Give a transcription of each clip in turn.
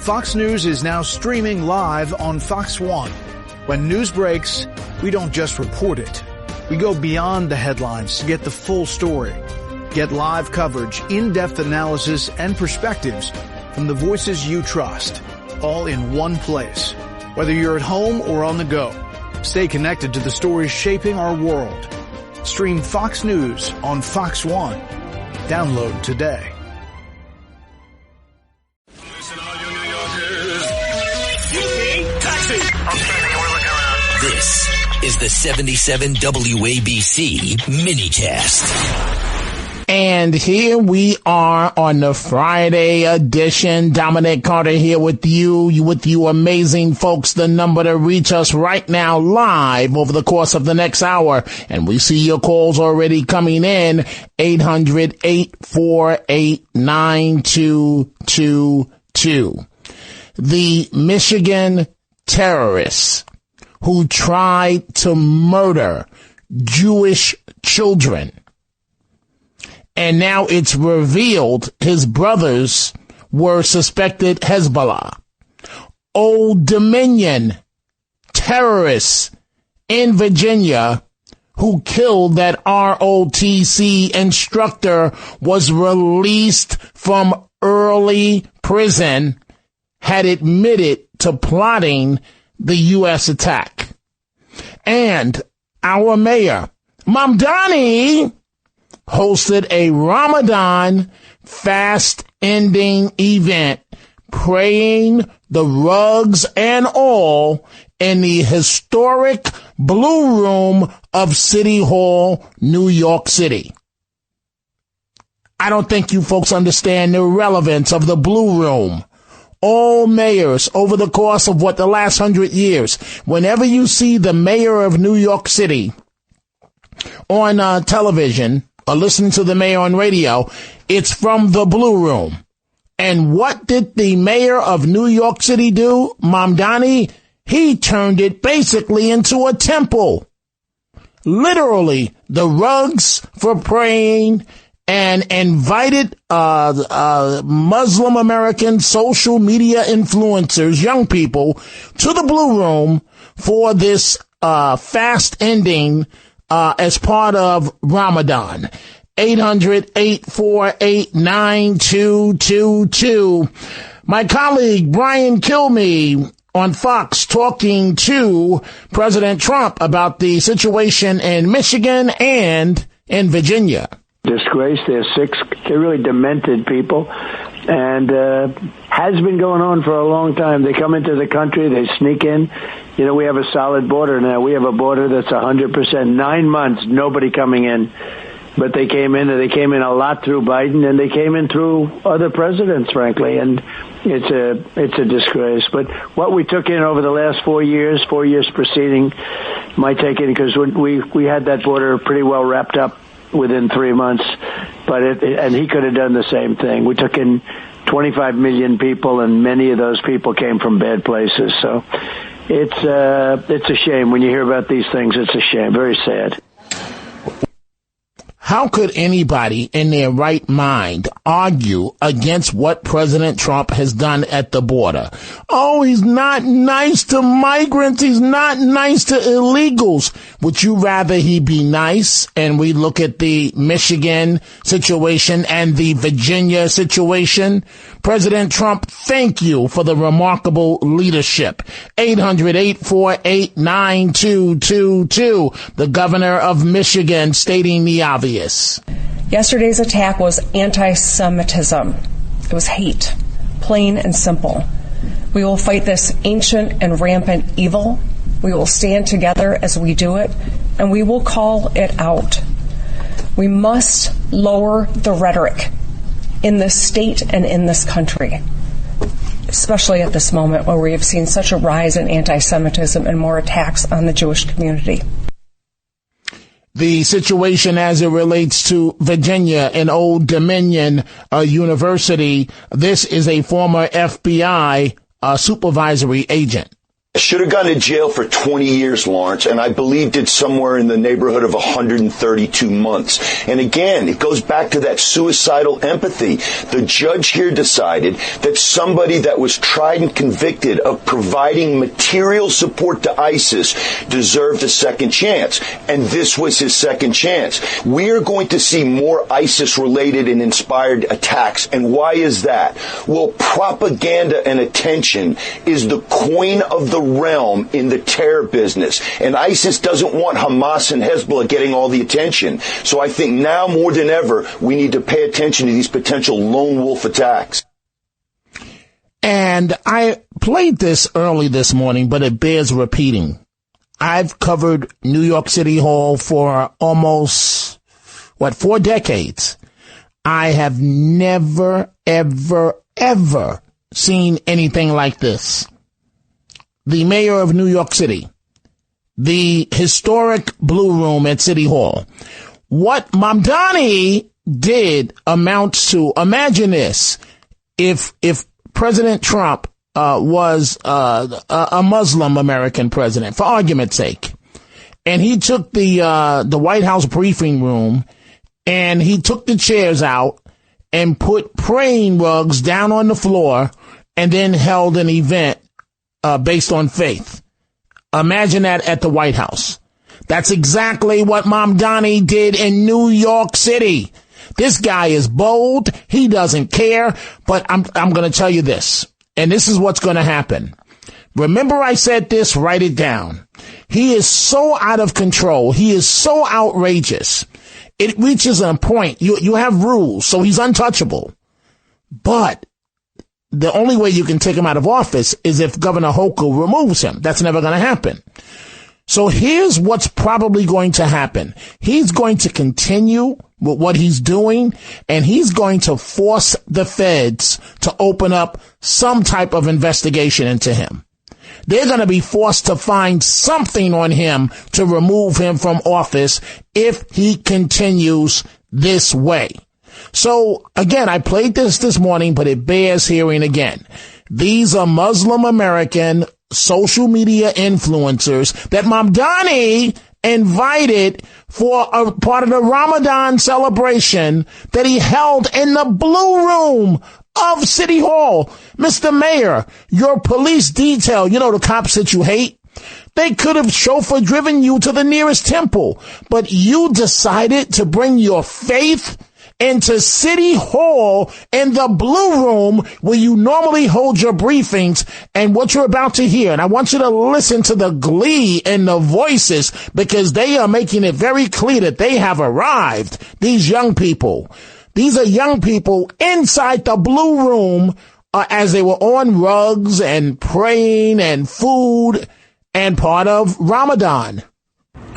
Fox News is now streaming live on Fox One. When news breaks, we don't just report it. We go beyond the headlines to get the full story. Get live coverage, in-depth analysis, and perspectives from the voices you trust, all in one place. Whether you're at home or on the go, stay connected to the stories shaping our world. Stream Fox News on Fox One. Download today. This is the 77 WABC minicast. And here we are on the Friday edition. Dominic Carter here with you amazing folks. The number to reach us right now live over the course of the next hour. And we see your calls already coming in. 800-848-9222. The Michigan terrorists who tried to murder Jewish children. And now it's revealed his brothers were suspected Hezbollah. Old Dominion terrorists in Virginia who killed that ROTC instructor was released from early prison, had admitted to plotting the U.S. attack. And our mayor, Mamdani, hosted a Ramadan fast-ending event, praying the rugs and all in the historic Blue Room of City Hall, New York City. I don't think you folks understand the relevance of the Blue Room. All mayors over the course of the last 100 years, whenever you see the mayor of New York City on television, or listening to the mayor on radio, it's from the Blue Room. And what did the mayor of New York City do, Mamdani? He turned it basically into a temple. Literally, the rugs for praying, and invited Muslim American social media influencers, young people, to the Blue Room for this fast ending as part of Ramadan. 800-848-9222. My colleague Brian Kilmeade on Fox talking to President Trump about the situation in Michigan and in Virginia. Disgrace. They're sick. They're really demented people, and has been going on for a long time. They come into the country, they sneak in. You know, we have a solid border now. We have a border that's 100%. 9 months, nobody coming in. But they came in, and they came in a lot through Biden, and they came in through other presidents, frankly. And it's a disgrace. But what we took in over the last 4 years preceding my take in, because we had that border pretty well wrapped up within 3 months, and he could have done the same thing. We took in 25 million people, and many of those people came from bad places. So it's a shame when you hear about these things. It's a shame, very sad. How could anybody in their right mind argue against what President Trump has done at the border? Oh, he's not nice to migrants. He's not nice to illegals. Would you rather he be nice? And we look at the Michigan situation and the Virginia situation. President Trump, thank you for the remarkable leadership. 800-848-9222. The governor of Michigan stating the obvious. Yesterday's attack was anti-Semitism. It was hate, plain and simple. We will fight this ancient and rampant evil. We will stand together as we do it, and we will call it out. We must lower the rhetoric in this state and in this country, especially at this moment where we have seen such a rise in anti-Semitism and more attacks on the Jewish community. The situation as it relates to Virginia and Old Dominion University, this is a former FBI supervisory agent. Should have gone to jail for 20 years, Lawrence, and I believe did somewhere in the neighborhood of 132 months. And again, it goes back to that suicidal empathy. The judge here decided that somebody that was tried and convicted of providing material support to ISIS deserved a second chance. And this was his second chance. We are going to see more ISIS-related and inspired attacks. And why is that? Well, propaganda and attention is the coin of the realm in the terror business. And ISIS doesn't want Hamas and Hezbollah getting all the attention. So I think now more than ever, we need to pay attention to these potential lone wolf attacks. And I played this early this morning, but it bears repeating. I've covered New York City Hall for almost, 4 decades. I have never, ever seen anything like this. The mayor of New York City, the historic Blue Room at City Hall. What Mamdani did amounts to, imagine this, if President Trump was a Muslim American president, for argument's sake, and he took the White House briefing room and he took the chairs out and put praying rugs down on the floor and then held an event based on faith. Imagine that at the White House. That's exactly what Mamdani did in New York City. This guy is bold. He doesn't care. But I'm going to tell you this, and this is what's going to happen. Remember I said this, write it down. He is so out of control. He is so outrageous. It reaches a point. You have rules, so he's untouchable. But the only way you can take him out of office is if Governor Hochul removes him. That's never going to happen. So here's what's probably going to happen. He's going to continue with what he's doing, and he's going to force the feds to open up some type of investigation into him. They're going to be forced to find something on him to remove him from office if he continues this way. So, again, I played this morning, but it bears hearing again. These are Muslim American social media influencers that Mamdani invited for a part of the Ramadan celebration that he held in the Blue Room of City Hall. Mr. Mayor, your police detail, the cops that you hate, they could have chauffeur-driven you to the nearest temple, but you decided to bring your faith into City Hall in the Blue Room where you normally hold your briefings. And what you're about to hear, and I want you to listen to the glee in the voices, because they are making it very clear that they have arrived. These young people, these are young people inside the Blue Room as they were on rugs and praying and food and part of Ramadan.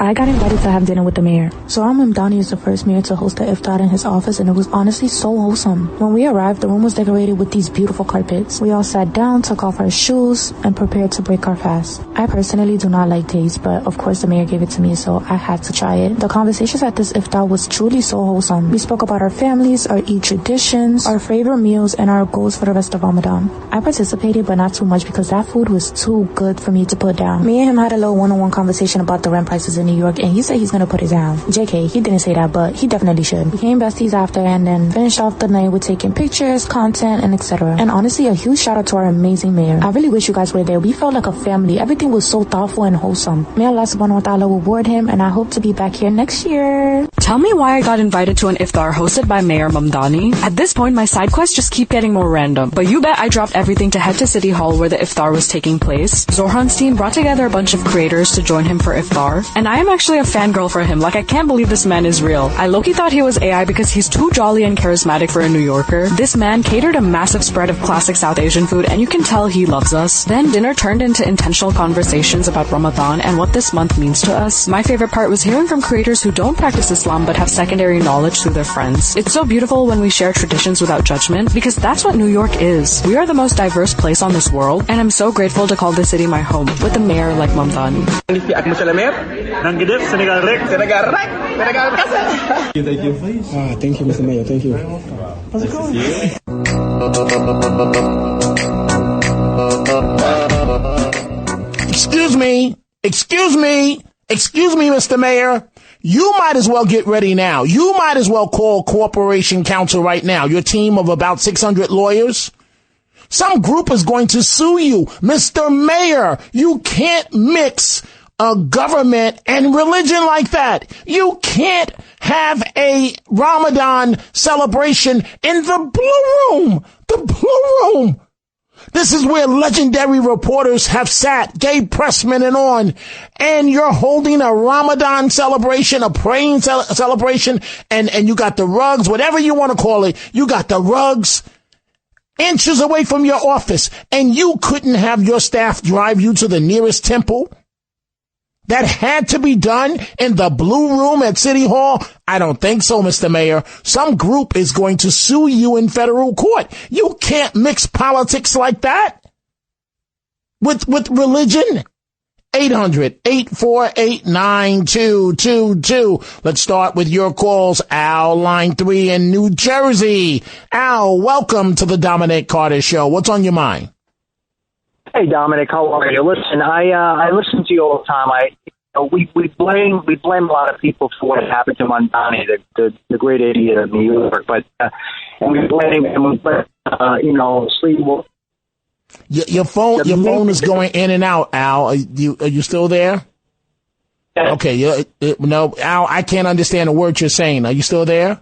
I got invited to have dinner with the mayor. Zohran Mamdani is the first mayor to host the Iftar in his office, and it was honestly so wholesome. When we arrived, the room was decorated with these beautiful carpets. We all sat down, took off our shoes, and prepared to break our fast. I personally do not like dates, but of course the mayor gave it to me, so I had to try it. The conversations at this Iftar was truly so wholesome. We spoke about our families, our Eid traditions, our favorite meals, and our goals for the rest of Ramadan. I participated, but not too much because that food was too good for me to put down. Me and him had a little one-on-one conversation about the rent prices in New York, and he said he's gonna put it down. JK, he didn't say that, but he definitely should. We became besties after, and then finished off the night with taking pictures, content, and etc. And honestly, a huge shout out to our amazing mayor. I really wish you guys were there. We felt like a family. Everything was so thoughtful and wholesome. May Allah subhanahu wa ta'ala reward him, and I hope to be back here next year. Tell me why I got invited to an iftar hosted by Mayor Mamdani. At this point, my side quests just keep getting more random. But you bet I dropped everything to head to City Hall where the iftar was taking place. Zohran's team brought together a bunch of creators to join him for iftar, and I am actually a fangirl for him. Like, I can't believe this man is real. I low-key thought he was AI because he's too jolly and charismatic for a New Yorker. This man catered a massive spread of classic South Asian food, and you can tell he loves us. Then dinner turned into intentional conversations about Ramadan and what this month means to us. My favorite part was hearing from creators who don't practice Islam but have secondary knowledge through their friends. It's so beautiful when we share traditions without judgment, because that's what New York is. We are the most diverse place on this world, and I'm so grateful to call this city my home with a mayor like Mamdani. Thank you, Mr. Mayor. Thank you. How's it going? Excuse me, Mr. Mayor. You might as well get ready now. You might as well call Corporation Counsel right now. Your team of about 600 lawyers. Some group is going to sue you. Mr. Mayor, you can't mix a government and religion like that. You can't have a Ramadan celebration in the Blue Room. The Blue Room. This is where legendary reporters have sat, gay pressmen and on, and you're holding a Ramadan celebration, a praying celebration, and you got the rugs, whatever you want to call it, you got the rugs inches away from your office, and you couldn't have your staff drive you to the nearest temple? That had to be done in the Blue Room at City Hall? I don't think so, Mr. Mayor. Some group is going to sue you in federal court. You can't mix politics like that with religion. 800-848-9222. Let's start with your calls. Al, line 3 in New Jersey. Al, welcome to the Dominic Carter Show. What's on your mind? Hey, Dominic, how are you? Listen, I listen to you all the time. We blame a lot of people for what happened to Mamdani, the great idiot of New York, but and we blame him, sleep. Your phone is going in and out, Al. Are you still there? Yeah. Okay, no, Al, I can't understand a word you're saying. Are you still there?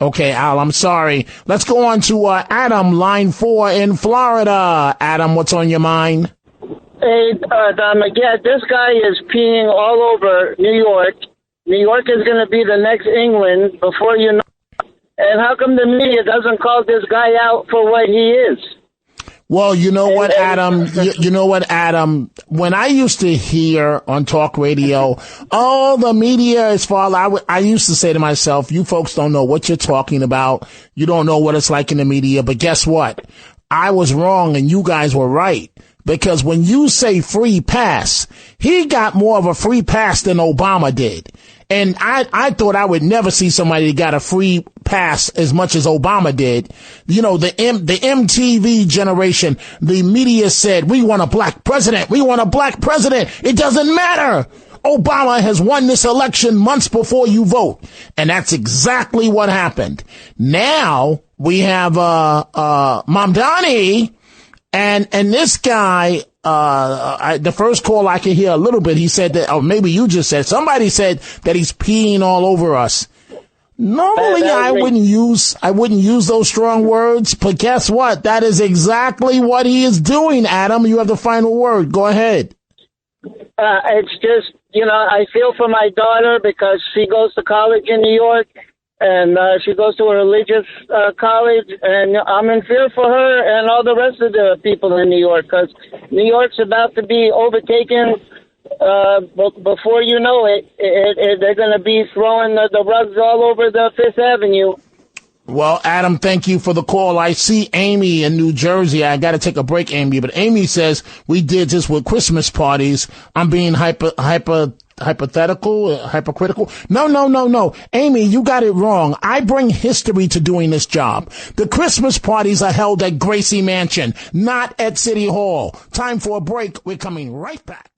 Okay, Al, I'm sorry. Let's go on to Adam, line 4 in Florida. Adam, what's on your mind? Hey, Dominic, this guy is peeing all over New York. New York is going to be the next England before you know. And how come the media doesn't call this guy out for what he is? Well, you know what, Adam? You know what, Adam? When I used to hear on talk radio, oh, the media is falling, I used to say to myself, you folks don't know what you're talking about. You don't know what it's like in the media. But guess what? I was wrong and you guys were right. Because when you say free pass, he got more of a free pass than Obama did. And I thought I would never see somebody that got a free pass as much as Obama did. You know, the MTV generation, the media said, we want a black president. We want a black president. It doesn't matter. Obama has won this election months before you vote. And that's exactly what happened. Now we have, Mamdani and this guy, the first call I could hear a little bit, he said that, or maybe you just said, somebody said that he's peeing all over us. Normally I wouldn't use those strong words, but guess what? That is exactly what he is doing, Adam. You have the final word. Go ahead. It's just, I feel for my daughter because she goes to college in New York. And she goes to a religious college, and I'm in fear for her and all the rest of the people in New York, because New York's about to be overtaken. Before you know it, they're going to be throwing the rugs all over the Fifth Avenue. Well, Adam, thank you for the call. I see Amy in New Jersey. I got to take a break, Amy, but Amy says we did this with Christmas parties. I'm being hypocritical. No. Amy, you got it wrong. I bring history to doing this job. The Christmas parties are held at Gracie Mansion, not at City Hall. Time for a break. We're coming right back.